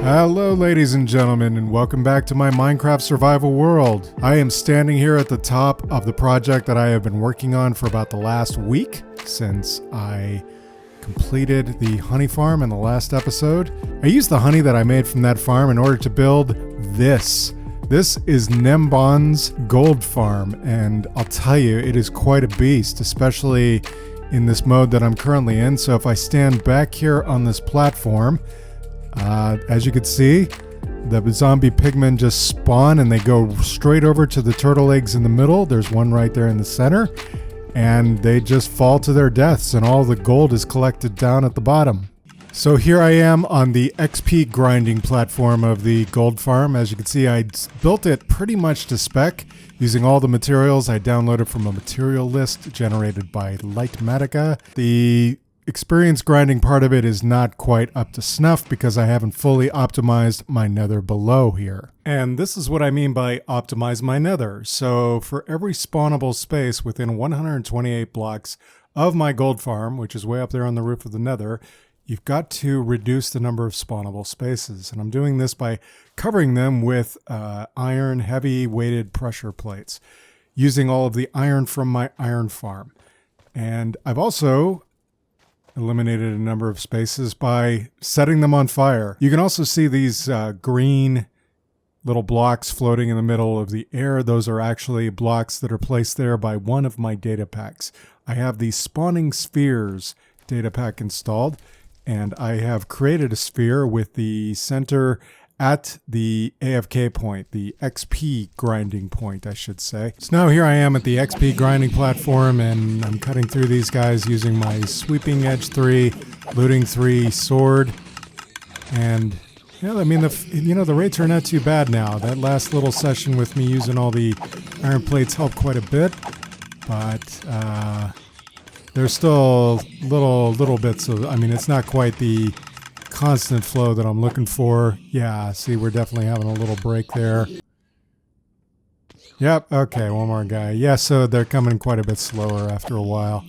Hello ladies and gentlemen, and welcome back to my Minecraft survival world. I am standing here at the top of the project that I have been working on for about the last week since I completed the honey farm in the last episode. I used the honey that I made from that farm in order to build this. This is Nembon's gold farm, and I'll tell you, it is quite a beast, especially in this mode that I'm currently in. So if I stand back here on this platform, as you can see, the zombie pigmen just spawn and they go straight over to the turtle eggs in the middle. There's one right there in the center, and they just fall to their deaths, and all the gold is collected down at the bottom. So here I am on the XP grinding platform of the gold farm. As you can see, I built it pretty much to spec using all the materials I downloaded from a material list generated by Lightmatica. The experience grinding part of it is not quite up to snuff because I haven't fully optimized my nether below here. And this is what I mean by optimize my nether. So for every spawnable space within 128 blocks of my gold farm, which is way up there on the roof of the nether, you've got to reduce the number of spawnable spaces. And I'm doing this by covering them with iron heavy weighted pressure plates, using all of the iron from my iron farm. And I've also eliminated a number of spaces by setting them on fire. You can also see these green little blocks floating in the middle of the air. Those are actually blocks that are placed there by one of my Datapacks. I have the spawning spheres Datapack installed, and I have created a sphere with the center at the AFK point, the XP grinding point, I should say. So now here I am at the XP grinding platform, and I'm cutting through these guys using my Sweeping Edge 3, Looting 3 sword. And yeah, I mean, the rates are not too bad now. That last little session with me using all the iron plates helped quite a bit, but there's still little bits of, I mean, it's not quite the constant flow that I'm looking for. Yeah, see, we're definitely having a little break there. Yep, okay, one more guy. Yeah, so they're coming quite a bit slower after a while.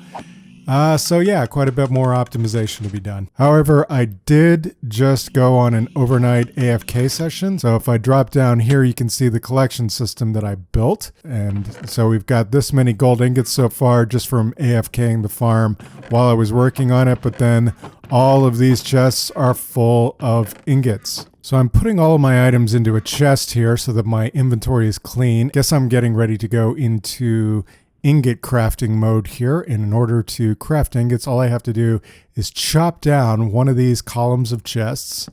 So yeah, quite a bit more optimization to be done. However, I did just go on an overnight AFK session. So if I drop down here, you can see the collection system that I built. And so we've got this many gold ingots so far just from AFKing the farm while I was working on it. But then all of these chests are full of ingots. So I'm putting all of my items into a chest here so that my inventory is clean. Guess I'm getting ready to go into ingot crafting mode here. And in order to craft ingots, all I have to do is chop down one of these columns of chests.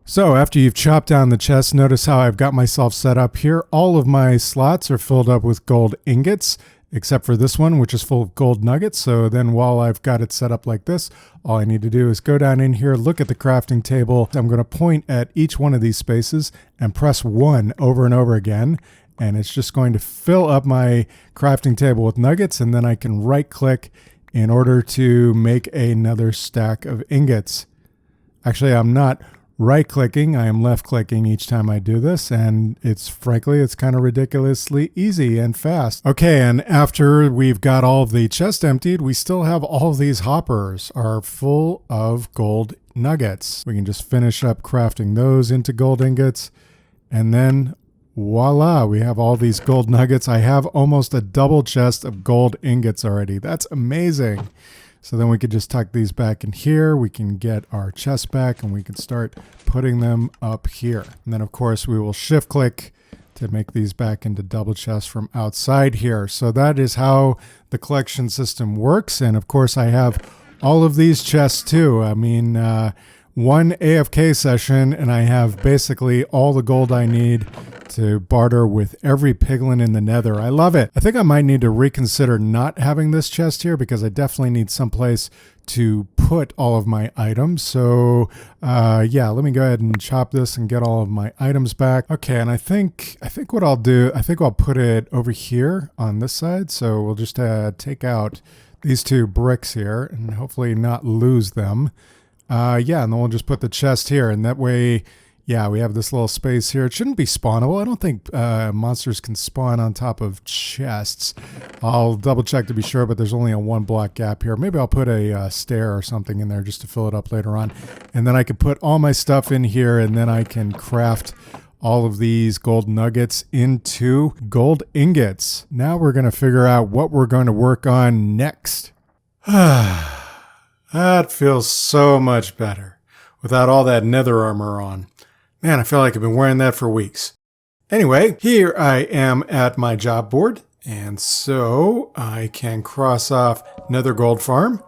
So after you've chopped down the chest, notice how I've got myself set up here. All of my slots are filled up with gold ingots, except for this one, which is full of gold nuggets. So then while I've got it set up like this, all I need to do is go down in here, look at the crafting table. I'm going to point at each one of these spaces and press 1 over and over again. And it's just going to fill up my crafting table with nuggets, and then I can right click in order to make another stack of ingots. Actually, I'm not right clicking, I am left clicking each time I do this, and frankly, it's kind of ridiculously easy and fast. Okay, and after we've got all of the chest emptied, we still have all of these hoppers are full of gold nuggets. We can just finish up crafting those into gold ingots, and then voila, we have all these gold nuggets. I have almost a double chest of gold ingots already. That's amazing. So then we could just tuck these back in here. We can get our chest back and we can start putting them up here. And then of course we will shift click to make these back into double chests from outside here. So that is how the collection system works. And of course I have all of these chests too. I mean, one AFK session and I have basically all the gold I need to barter with every piglin in the nether. I love it. I think I might need to reconsider not having this chest here because I definitely need someplace to put all of my items. So yeah, let me go ahead and chop this and get all of my items back. Okay, and I think what I'll do, I think I'll put it over here on this side. So we'll just take out these 2 bricks here and hopefully not lose them. Yeah, and then we'll just put the chest here, and that way, yeah, we have this little space here. It shouldn't be spawnable. I don't think monsters can spawn on top of chests. I'll double check to be sure, but there's only a 1 block gap here. Maybe I'll put a stair or something in there just to fill it up later on. And then I can put all my stuff in here, and then I can craft all of these gold nuggets into gold ingots. Now we're going to figure out what we're going to work on next. That feels so much better without all that nether armor on. Man, I feel like I've been wearing that for weeks. Anyway, here I am at my job board, and so I can cross off Nether Gold Farm.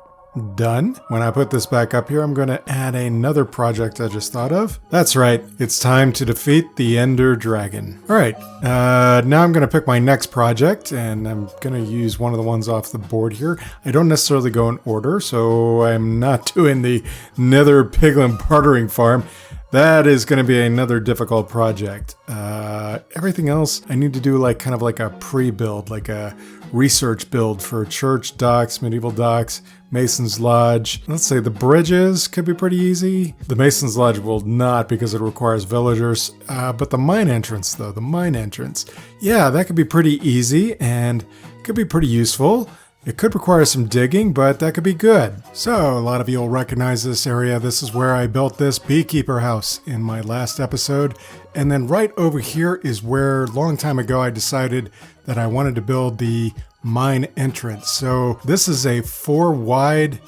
Done. When I put this back up here, I'm going to add another project I just thought of. That's right, it's time to defeat the Ender Dragon. Alright, now I'm going to pick my next project, and I'm going to use one of the ones off the board here. I don't necessarily go in order, so I'm not doing the Nether Piglin Bartering Farm. That is going to be another difficult project. Everything else I need to do like kind of like a pre-build, like a research build for church, docks, medieval docks, Mason's Lodge. Let's say the bridges could be pretty easy. The Mason's Lodge will not because it requires villagers. But the mine entrance though, the mine entrance. Yeah, that could be pretty easy and could be pretty useful. It could require some digging, but that could be good. So, a lot of you will recognize this area. This is where I built this beekeeper house in my last episode. And then right over here is where, a long time ago, I decided that I wanted to build the mine entrance. So, this is a 4 wide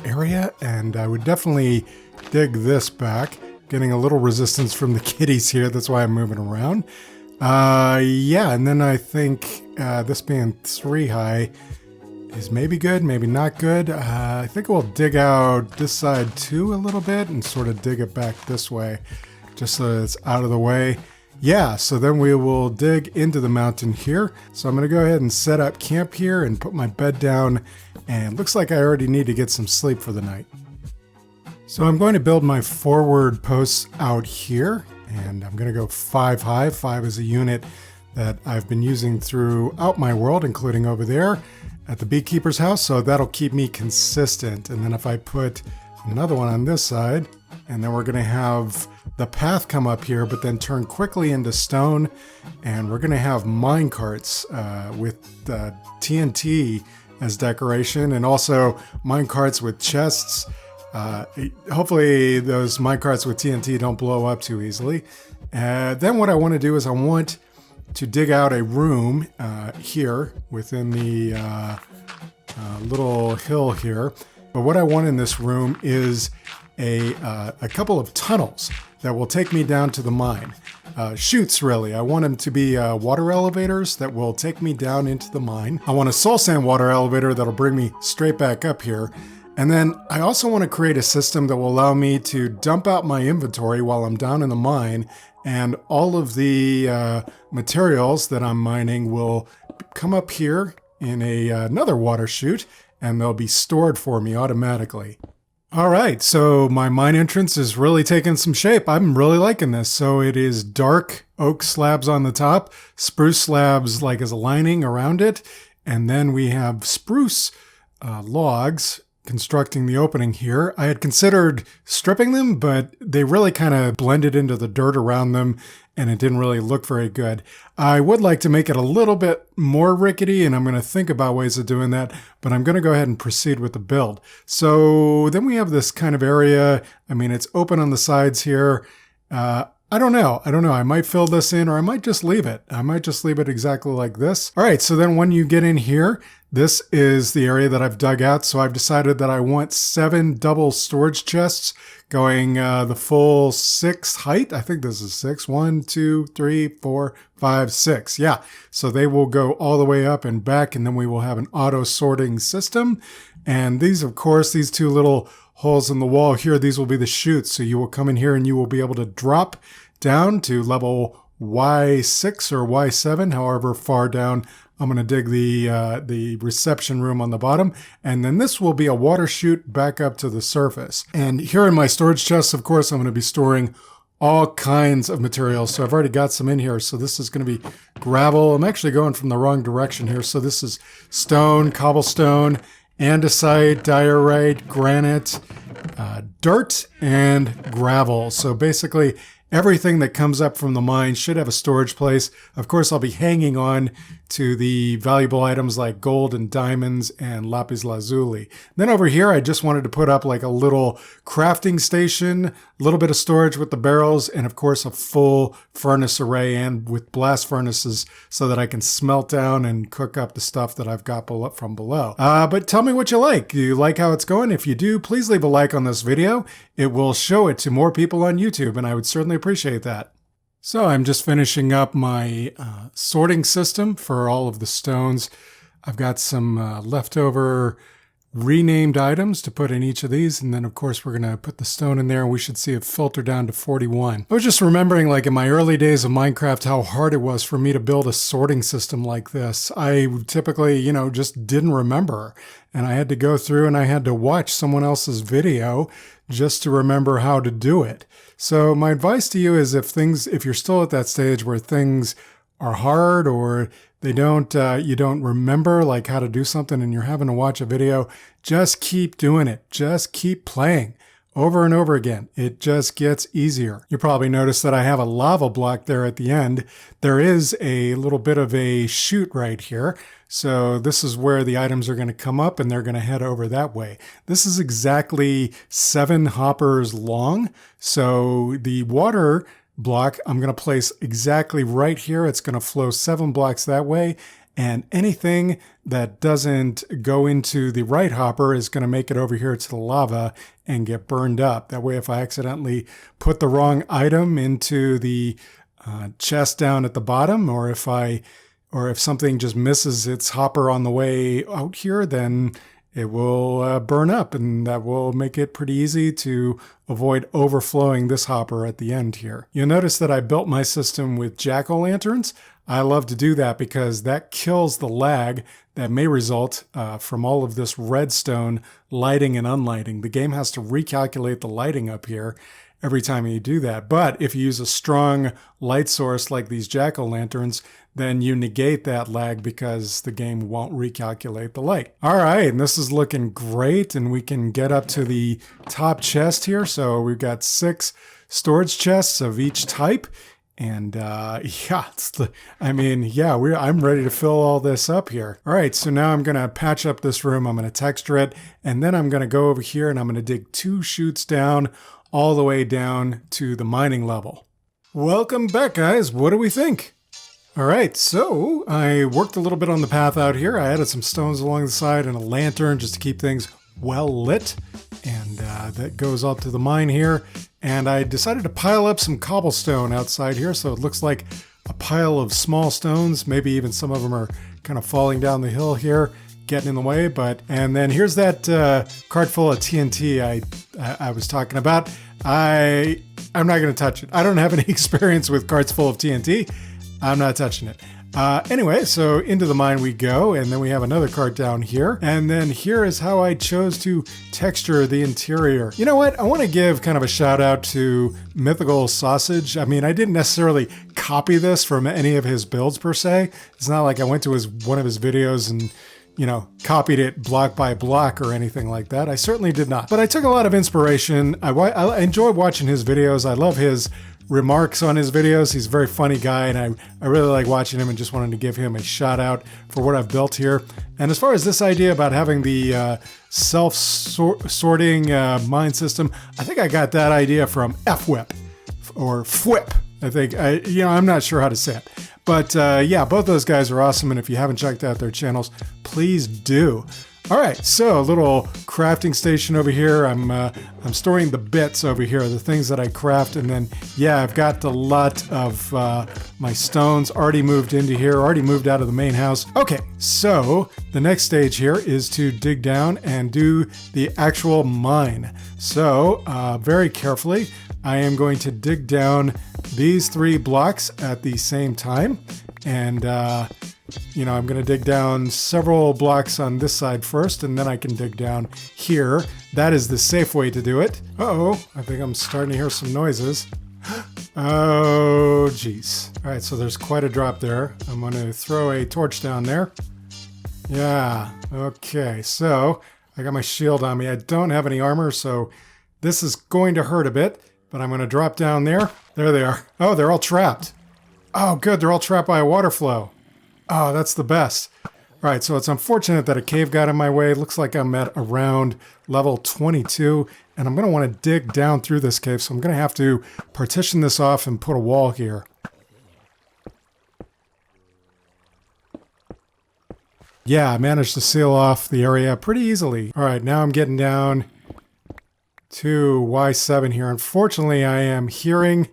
area, and I would definitely dig this back. Getting a little resistance from the kitties here, that's why I'm moving around. Yeah, and then I think this being 3 high is maybe good, maybe not good. I think we'll dig out this side too a little bit and sort of dig it back this way, just so that it's out of the way. Yeah, so then we will dig into the mountain here. So I'm going to go ahead and set up camp here and put my bed down, and looks like I already need to get some sleep for the night. So I'm going to build my forward posts out here, and I'm going to go 5 high. 5 is a unit that I've been using throughout my world, including over there at the beekeeper's house, so that'll keep me consistent. And then if I put another one on this side, and then we're going to have the path come up here, but then turn quickly into stone, and we're going to have mine carts with TNT as decoration, and also mine carts with chests. Hopefully those minecarts with TNT don't blow up too easily. Then what I want to do is I want to dig out a room here within the little hill here. But what I want in this room is a couple of tunnels that will take me down to the mine. Chutes, really. I want them to be water elevators that will take me down into the mine. I want a soul sand water elevator that'll bring me straight back up here. And then I also want to create a system that will allow me to dump out my inventory while I'm down in the mine, and all of the materials that I'm mining will come up here in another water chute, and they'll be stored for me automatically. All right, so my mine entrance is really taking some shape. I'm really liking this. So it is dark oak slabs on the top, spruce slabs like as a lining around it, and then we have spruce logs constructing the opening here. I had considered stripping them, but they really kind of blended into the dirt around them, and it didn't really look very good. I would like to make it a little bit more rickety, and I'm going to think about ways of doing that, but I'm going to go ahead and proceed with the build. So then we have this kind of area. I mean, it's open on the sides here. I don't know. I might fill this in, or I might just leave it. I might just leave it exactly like this. All right, so then when you get in here, this is the area that I've dug out. So I've decided that I want 7 double storage chests going the full 6 height. I think this is 6. 1, 2, 3, 4, 5, 6. Yeah, so they will go all the way up and back, and then we will have an auto sorting system. And these, of course, these 2 little holes in the wall here, these will be the chutes. So you will come in here and you will be able to drop down to level Y6 or Y7, however far down I'm going to dig the reception room on the bottom, and then this will be a water chute back up to the surface. And here in my storage chests, of course, I'm going to be storing all kinds of materials. So I've already got some in here. So this is going to be gravel. I'm actually going from the wrong direction here. So this is stone, cobblestone, andesite, diorite, granite, dirt, and gravel. So basically, everything that comes up from the mine should have a storage place. Of course, I'll be hanging on to the valuable items like gold and diamonds and lapis lazuli. Then over here, I just wanted to put up like a little crafting station, a little bit of storage with the barrels, and of course a full furnace array and with blast furnaces so that I can smelt down and cook up the stuff that I've got from below. But tell me what you like. Do you like how it's going? If you do, please leave a like on this video. It will show it to more people on YouTube, and I would certainly appreciate that. So I'm just finishing up my sorting system for all of the stones. I've got some leftover renamed items to put in each of these, and then of course we're going to put the stone in there and we should see it filter down to 41. I was just remembering, like in my early days of Minecraft, how hard it was for me to build a sorting system like this. I typically, just didn't remember, and I had to go through and I had to watch someone else's video just to remember how to do it. So my advice to you is if you're still at that stage where things are hard or you don't remember like how to do something and you're having to watch a video, just keep doing it. Just keep playing over and over again. It just gets easier. You probably noticed that I have a lava block there at the end. There is a little bit of a chute right here. So this is where the items are going to come up and they're going to head over that way. This is exactly 7 hoppers long. So the water block I'm going to place exactly right here. It's going to flow 7 blocks that way. And anything that doesn't go into the right hopper is going to make it over here to the lava and get burned up. That way, if I accidentally put the wrong item into the chest down at the bottom, or if something just misses its hopper on the way out here, then it will burn up, and that will make it pretty easy to avoid overflowing this hopper at the end here. You'll notice that I built my system with jack-o'-lanterns. I love to do that because that kills the lag that may result from all of this redstone lighting and unlighting. The game has to recalculate the lighting up here every time you do that. But if you use a strong light source like these jack-o'-lanterns, then you negate that lag because the game won't recalculate the light. All right, and this is looking great, and we can get up to the top chest here. So we've got 6 storage chests of each type. And I'm ready to fill all this up here. All right, so now I'm going to patch up this room. I'm going to texture it, and then I'm going to go over here and I'm going to dig 2 chutes down all the way down to the mining level. Welcome back, guys. What do we think? All right, so I worked a little bit on the path out here. I added some stones along the side and a lantern just to keep things well lit. And that goes up to the mine here. And I decided to pile up some cobblestone outside here, so it looks like a pile of small stones. Maybe even some of them are kind of falling down the hill here, getting in the way. And then here's that cart full of TNT I was talking about. I'm not going to touch it. I don't have any experience with carts full of TNT. I'm not touching it. Anyway, so into the mine we go, and then we have another cart down here. And then here is how I chose to texture the interior. You know what? I want to give kind of a shout out to Mythical Sausage. I mean, I didn't necessarily copy this from any of his builds per se. It's not like I went to one of his videos and copied it block by block or anything like that. I certainly did not. But I took a lot of inspiration. I enjoy watching his videos. I love his remarks on his videos. He's a very funny guy, and I really like watching him and just wanted to give him a shout out for what I've built here. And as far as this idea about having the self-sorting mine system, I think I got that idea from FWhip or FWhip. I think, I'm not sure how to say it. But yeah, both those guys are awesome, and if you haven't checked out their channels, please do. All right, so a little crafting station over here. I'm storing the bits over here, the things that I craft, and then yeah, I've got a lot of my stones already moved into here, already moved out of the main house. Okay, so the next stage here is to dig down and do the actual mine. So very carefully, I am going to dig down these 3 blocks at the same time. And, you know, I'm going to dig down several blocks on this side first, and then I can dig down here. That is the safe way to do it. Uh-oh, I think I'm starting to hear some noises. Oh, geez. All right, so there's quite a drop there. I'm going to throw a torch down there. Yeah, okay, so I got my shield on me. I don't have any armor, so this is going to hurt a bit, but I'm going to drop down there. There they are. Oh, they're all trapped. Oh, good, they're all trapped by a water flow. Oh, that's the best. All right, so it's unfortunate that a cave got in my way. It looks like I'm at around level 22, and I'm going to want to dig down through this cave, so I'm going to have to partition this off and put a wall here. Yeah, I managed to seal off the area pretty easily. All right, now I'm getting down to Y7 here. Unfortunately, I am hearing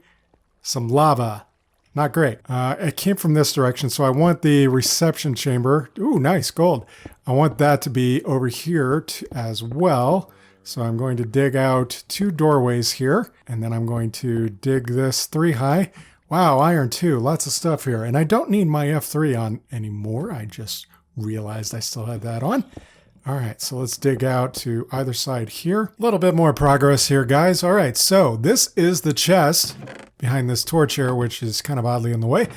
some lava. Not great. It came from this direction, so I want the reception chamber. Ooh, nice, gold. I want that to be over here as well. So I'm going to dig out 2 doorways here, and then I'm going to dig this 3 high. Wow, iron 2, lots of stuff here. And I don't need my F3 on anymore. I just realized I still had that on. All right, so let's dig out to either side here. A little bit more progress here, guys. All right, so this is the chest behind this torch here, which is kind of oddly in the way.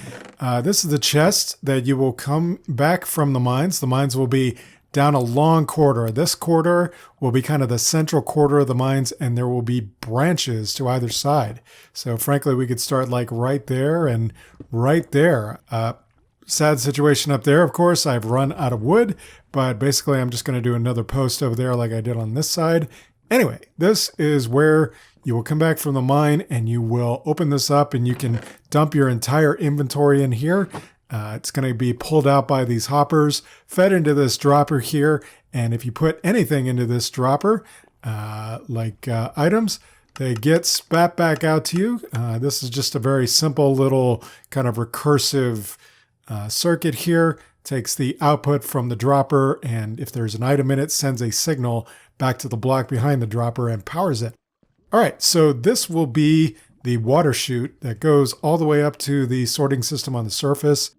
This is the chest that you will come back from the mines. The mines will be down a long corridor. This corridor will be kind of the central corridor of the mines, and there will be branches to either side. So frankly, we could start like right there and right there. Sad situation up there, of course. I've run out of wood, but basically I'm just going to do another post over there like I did on this side. Anyway, this is where you will come back from the mine and you will open this up and you can dump your entire inventory in here. It's going to be pulled out by these hoppers, fed into this dropper here. And if you put anything into this dropper, like items, they get spat back out to you. This is just a very simple little kind of recursive circuit here. Takes the output from the dropper, and if there's an item in it, sends a signal back to the block behind the dropper and powers it. All right, so this will be the water chute that goes all the way up to the sorting system on the surface.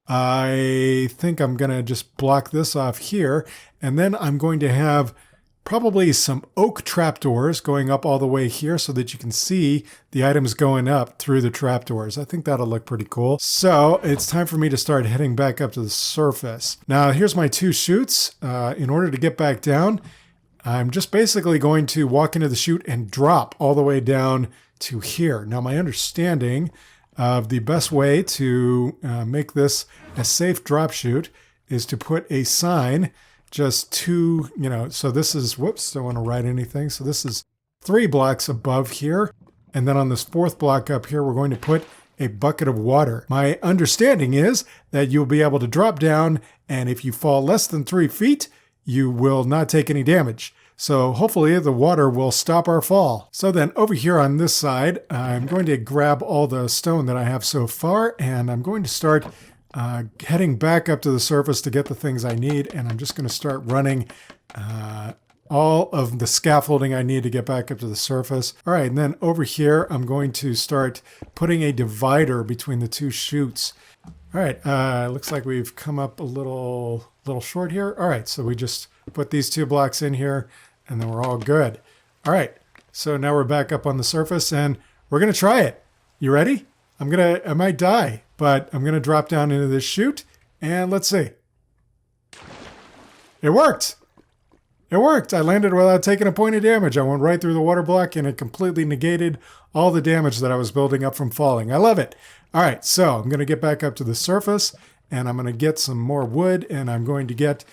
I think I'm going to just block this off here, and then I'm going to have probably some oak trapdoors going up all the way here so that you can see the items going up through the trapdoors. I think that'll look pretty cool. So it's time for me to start heading back up to the surface. Now here's my 2 chutes. In order to get back down, I'm just basically going to walk into the chute and drop all the way down to here. Now my understanding of the best way to make this a safe drop chute is to put a sign just 2, you know, so this is, whoops, don't want to write anything. So this is 3 blocks above here. And then on this 4th block up here, we're going to put a bucket of water. My understanding is that you'll be able to drop down, and if you fall less than 3 feet, you will not take any damage. So hopefully the water will stop our fall. So then over here on this side, I'm going to grab all the stone that I have so far, and I'm going to start heading back up to the surface to get the things I need, and I'm just going to start running all of the scaffolding I need to get back up to the surface. All right, and then over here, I'm going to start putting a divider between the 2 chutes. All right, looks like we've come up a little short here. All right, so we just put these 2 blocks in here, and then we're all good. All right, so now we're back up on the surface, and we're going to try it. You ready? I might die, but I'm going to drop down into this chute, and let's see. It worked! It worked! I landed without taking a point of damage. I went right through the water block, and it completely negated all the damage that I was building up from falling. I love it! All right, so I'm going to get back up to the surface, and I'm going to get some more wood, and I'm going to get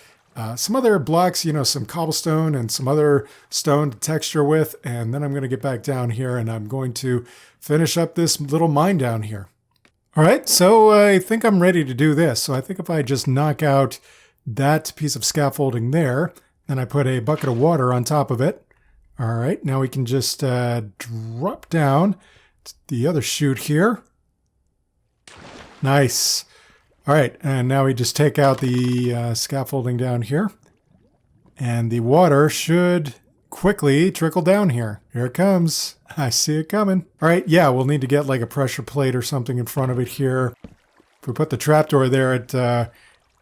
some other blocks, you know, some cobblestone and some other stone to texture with, and then I'm going to get back down here, and I'm going to finish up this little mine down here. All right, so I think I'm ready to do this. So I think if I just knock out that piece of scaffolding there, then I put a bucket of water on top of it. All right, now we can just drop down to the other chute here. Nice. All right, and now we just take out the scaffolding down here. And the water should quickly trickle down here. Here it comes. I see it coming. All right, yeah, we'll need to get like a pressure plate or something in front of it here. If we put the trapdoor there,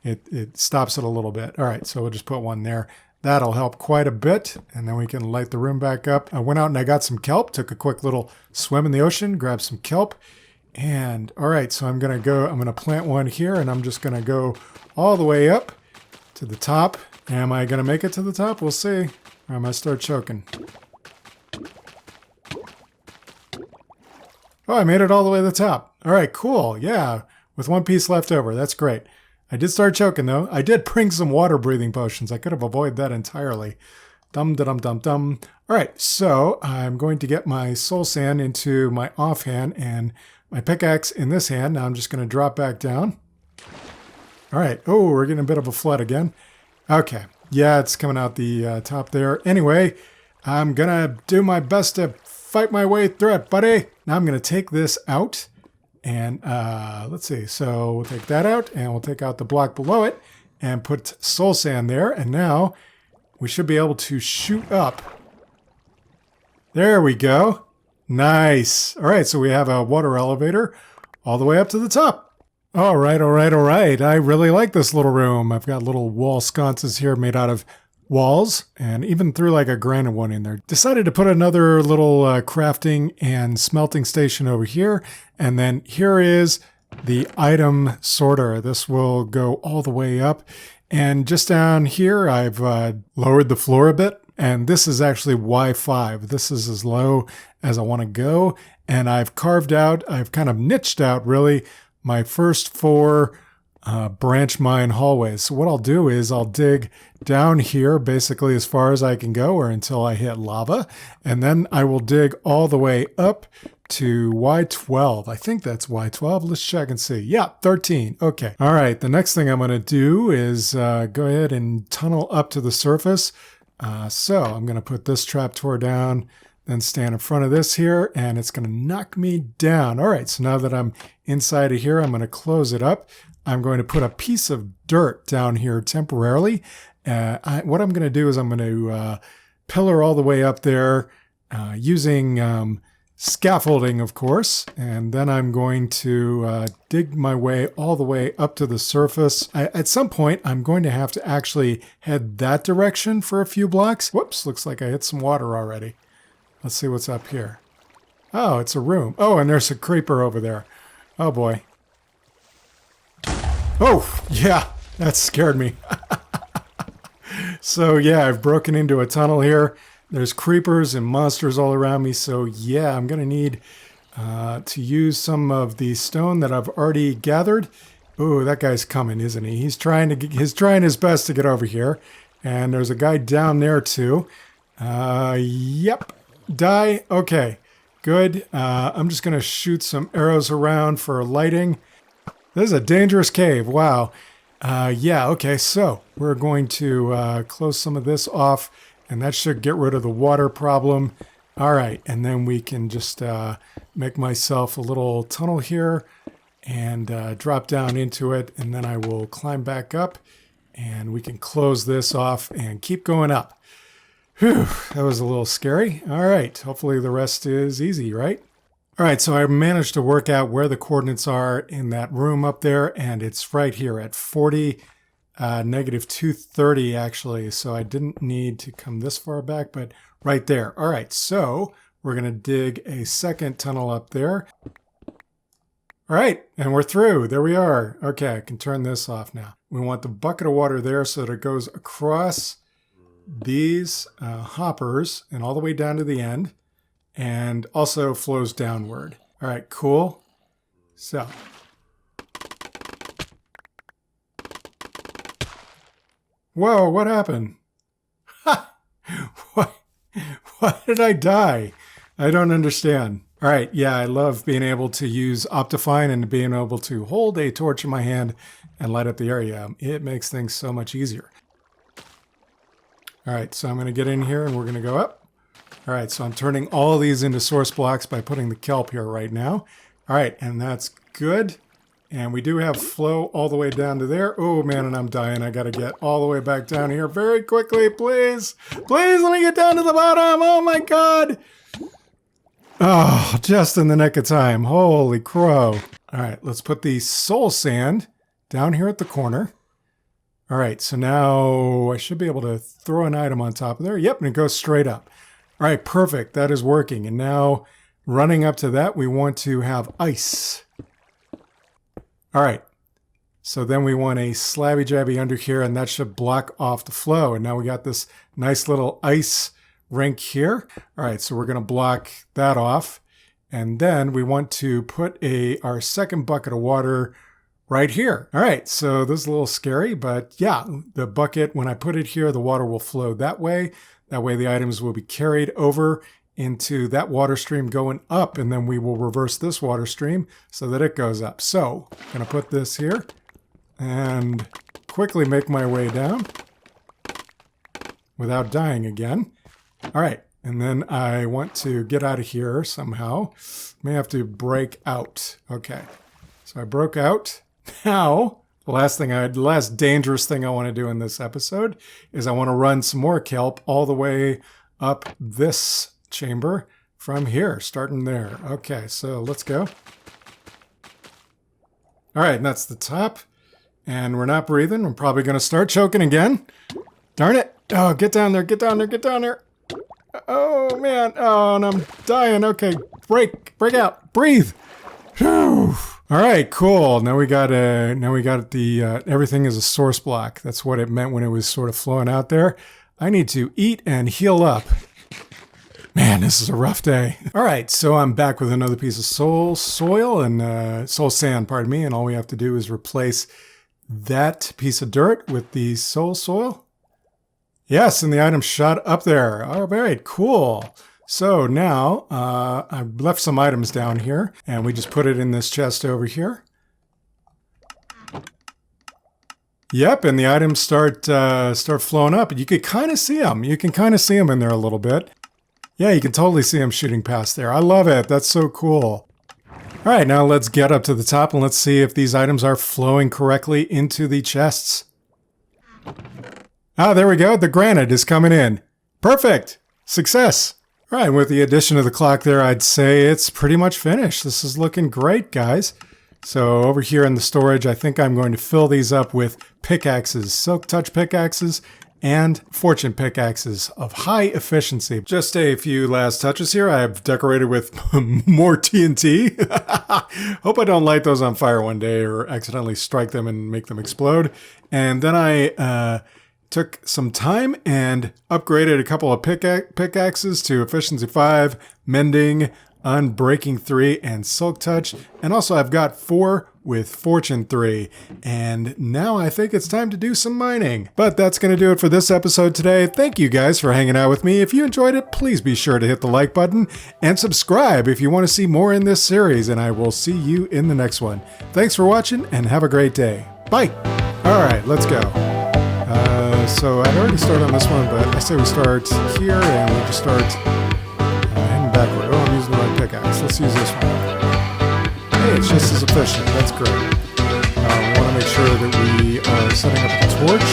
it stops it a little bit. All right, so we'll just put one there. That'll help quite a bit, and then we can light the room back up. I went out and I got some kelp, took a quick little swim in the ocean, grabbed some kelp, and all right, so I'm gonna plant one here, and I'm just gonna go all the way up to the top. Am I gonna make it to the top? We'll see. Or am I start choking? Oh, I made it all the way to the top. All right, cool. Yeah, with one piece left over. That's great. I did start choking, though. I did bring some water-breathing potions. I could have avoided that entirely. Dum-da-dum-dum-dum. All right, so I'm going to get my soul sand into my offhand and my pickaxe in this hand. Now I'm just going to drop back down. All right. Oh, we're getting a bit of a flood again. Okay. Yeah, it's coming out the top there. Anyway, I'm going to do my best to fight my way through it, buddy. Now I'm going to take this out. And let's see, so we'll take that out and we'll take out the block below it and put soul sand there. And now we should be able to shoot up. There we go. Nice. All right, so we have a water elevator all the way up to the top. All right, all right, all right. I really like this little room. I've got little wall sconces here made out of walls and even threw like a granite one in there. Decided to put another little crafting and smelting station over here. And then here is the item sorter. This will go all the way up. And just down here, I've lowered the floor a bit. And this is actually Y5. This is as low as I want to go. And I've carved out, I've kind of niched out really my first 4 branch mine hallways. So what I'll do is I'll dig down here basically as far as I can go or until I hit lava. And then I will dig all the way up to Y12. I think that's Y12. Let's check and see. Yeah, 13. Okay. All right. The next thing I'm going to do is go ahead and tunnel up to the surface. So I'm going to put this trapdoor down, then stand in front of this here, and it's going to knock me down. All right. So now that I'm inside of here, I'm going to close it up. I'm going to put a piece of dirt down here temporarily. What I'm going to do is I'm going to pillar all the way up there using scaffolding, of course. And then I'm going to dig my way all the way up to the surface. At some point, I'm going to have to actually head that direction for a few blocks. Whoops, looks like I hit some water already. Let's see what's up here. Oh, it's a room. Oh, and there's a creeper over there. Oh, boy. Oh, yeah, that scared me. So, yeah, I've broken into a tunnel here. There's creepers and monsters all around me. So, yeah, I'm going to need to use some of the stone that I've already gathered. Oh, that guy's coming, isn't he? He's trying his best to get over here. And there's a guy down there, too. Yep. Die. Okay, good. I'm just going to shoot some arrows around for lighting. This is a dangerous cave. Wow. Yeah, okay, so we're going to close some of this off, and that should get rid of the water problem. All right, and then we can just make myself a little tunnel here and drop down into it, and then I will climb back up, and we can close this off and keep going up. Whew, that was a little scary. All right, hopefully the rest is easy, right? All right, so I managed to work out where the coordinates are in that room up there, and it's right here at 40, negative 230 actually. So I didn't need to come this far back, but right there. All right, so we're gonna dig a second tunnel up there. All right, and we're through. There we are. Okay, I can turn this off now. We want the bucket of water there so that it goes across these hoppers and all the way down to the end. And also flows downward. All right, cool. So. Whoa, what happened? Ha! Why did I die? I don't understand. All right, yeah, I love being able to use Optifine and being able to hold a torch in my hand and light up the area. It makes things so much easier. All right, so I'm going to get in here and we're going to go up. All right, so I'm turning all of these into source blocks by putting the kelp here right now. All right, and that's good. And we do have flow all the way down to there. Oh man, and I'm dying. I gotta get all the way back down here very quickly, please. Please let me get down to the bottom. Oh my God. Oh, just in the nick of time. Holy crow. All right, let's put the soul sand down here at the corner. All right, so now I should be able to throw an item on top of there. Yep, and it goes straight up. All right, perfect. That is working. And now running up to that, we want to have ice. All right, so then we want a slabby jabby under here, and that should block off the flow. And now we got this nice little ice rink here. All right, so we're going to block that off. And then we want to put our second bucket of water right here. All right, so this is a little scary, but yeah, the bucket, when I put it here, the water will flow that way. That way the items will be carried over into that water stream going up, and then we will reverse this water stream so that it goes up. So I'm going to put this here and quickly make my way down without dying again. All right, and then I want to get out of here somehow. May have to break out. Okay, so I broke out. Now, the last dangerous thing I want to do in this episode is I want to run some more kelp all the way up this chamber from here, starting there. Okay, so let's go. All right, and that's the top. And we're not breathing. I'm probably going to start choking again. Darn it. Oh, get down there, get down there, get down there. Oh, man. Oh, and I'm dying. Okay, break out, breathe. Whew. All right, cool. Now we got the everything is a source block. That's what it meant when it was sort of flowing out there. I need to eat and heal up. Man, this is a rough day. All right, so I'm back with another piece of soul sand, pardon me, and all we have to do is replace that piece of dirt with the soul soil. Yes, and the item shot up there. All right, cool. So now I've left some items down here, and we just put it in this chest over here. Yep, and the items start flowing up, and you can kind of see them. You can kind of see them in there a little bit. Yeah, you can totally see them shooting past there. I love it. That's so cool. All right, now let's get up to the top, and let's see if these items are flowing correctly into the chests. Ah, there we go. The granite is coming in. Perfect. Success. All right, with the addition of the clock there, I'd say it's pretty much finished. This is looking great, guys. So over here in the storage, I think I'm going to fill these up with pickaxes, silk touch pickaxes, and fortune pickaxes of high efficiency. Just a few last touches here. I have decorated with more TNT. Hope I don't light those on fire one day or accidentally strike them and make them explode. And then I took some time and upgraded a couple of pickaxes to efficiency 5, mending, unbreaking 3, and silk touch. And also I've got 4 with fortune 3. And now I think it's time to do some mining. But that's going to do it for this episode today. Thank you guys for hanging out with me. If you enjoyed it, please be sure to hit the like button and subscribe if you want to see more in this series. And I will see you in the next one. Thanks for watching and have a great day. Bye. All right, let's go. So I'd already started on this one, but I say we start here and we just start heading backward. Oh, I'm using the right pickaxe. Let's use this one. Hey, it's just as efficient. That's great. We want to make sure that we are setting up the torch.